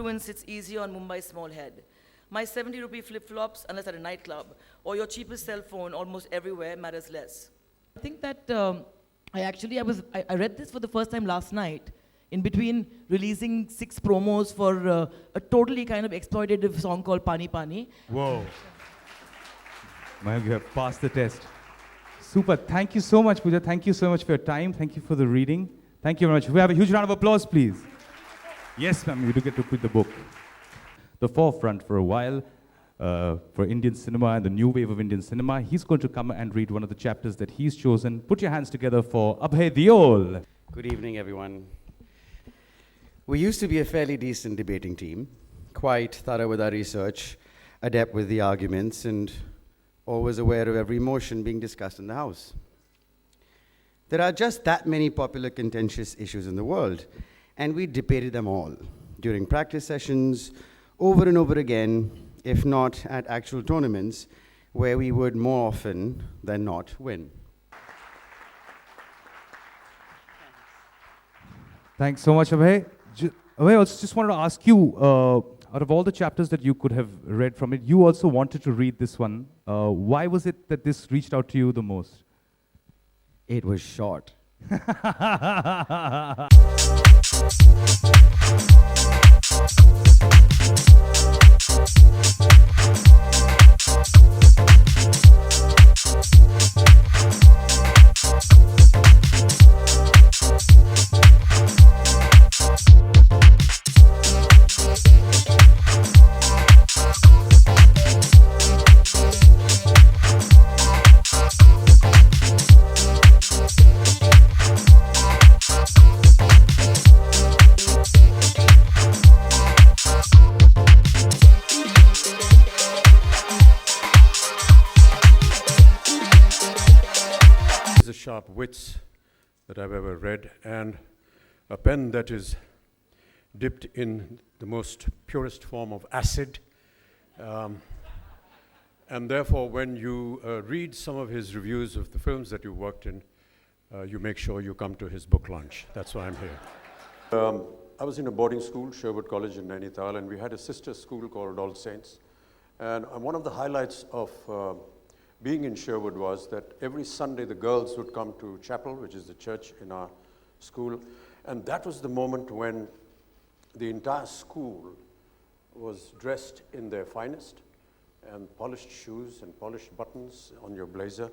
affluence sits easy on Mumbai's small head. My 70 rupee flip-flops, unless at a nightclub, or your cheapest cell phone almost everywhere matters less. I think that I read this for the first time last night, in between releasing 6 promos for a totally kind of exploitative song called Pani Pani. Whoa. Mayank, you have passed the test. Super. Thank you so much, Pooja. Thank you so much for your time. Thank you for the reading. Thank you very much. We have a huge round of applause, please. Yes, ma'am, you do get to quit the book. The forefront for a while for Indian cinema and the new wave of Indian cinema. He's going to come and read one of the chapters that he's chosen. Put your hands together for Abhay Deol. Good evening, everyone. We used to be a fairly decent debating team, quite thorough with our research, adept with the arguments, and always aware of every motion being discussed in the House. There are just that many popular contentious issues in the world, and we debated them all during practice sessions, over and over again, if not at actual tournaments, where we would more often than not win. Thanks so much, Abhay. Abhay, I also just wanted to ask you, out of all the chapters that you could have read from it, you also wanted to read this one. Why was it that this reached out to you the most? It was short. Sharp wits that I've ever read, and a pen that is dipped in the most purest form of acid. And therefore, when you read some of his reviews of the films that you worked in, you make sure you come to his book launch. That's why I'm here. I was in a boarding school, Sherwood College in Nainital, and we had a sister school called All Saints. And one of the highlights of being in Sherwood was that every Sunday the girls would come to chapel, which is the church in our school, and that was the moment when the entire school was dressed in their finest, and polished shoes and polished buttons on your blazer,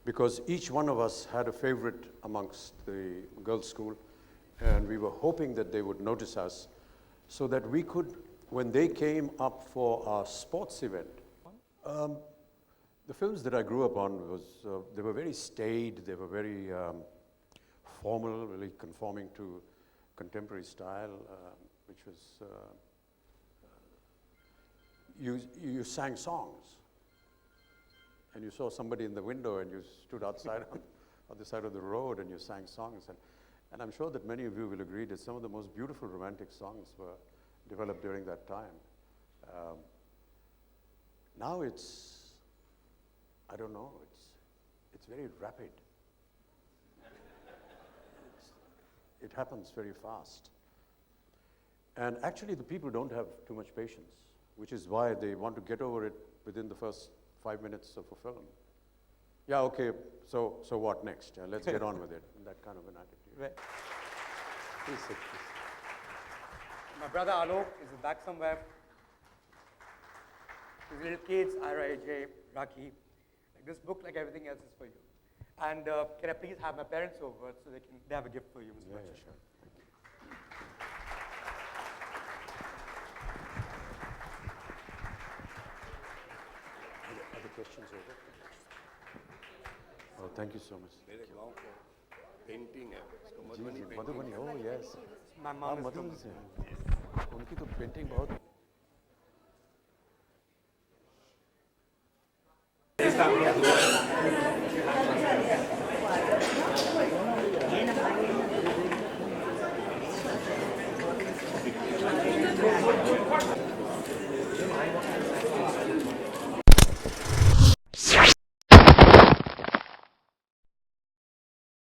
because each one of us had a favorite amongst the girls' school, and we were hoping that they would notice us so that we could, when they came up for our sports event, the films that I grew up on, they were very staid, they were very formal, really conforming to contemporary style, which was, you sang songs. And you saw somebody in the window and you stood outside on the side of the road and you sang songs. And I'm sure that many of you will agree that some of the most beautiful romantic songs were developed during that time. Now it's, I don't know, it's very rapid. It happens very fast. And actually the people don't have too much patience, which is why they want to get over it within the first 5 minutes of a film. Yeah, okay, so what next? Let's get on with it. That kind of an attitude. Right. Please sit, please. My brother Alok is back somewhere. His little kids, Ira, AJ, Raki. This book, like everything else, is for you. And can I please have my parents over so they have a gift for you, Mr. Bachchan? Yeah, sure. Thank you. Are the questions over? Oh, thank you so much. Painting है इसको जी, Madhubani, oh yes. My mom is Madhubani from से उनकी तो painting बहुत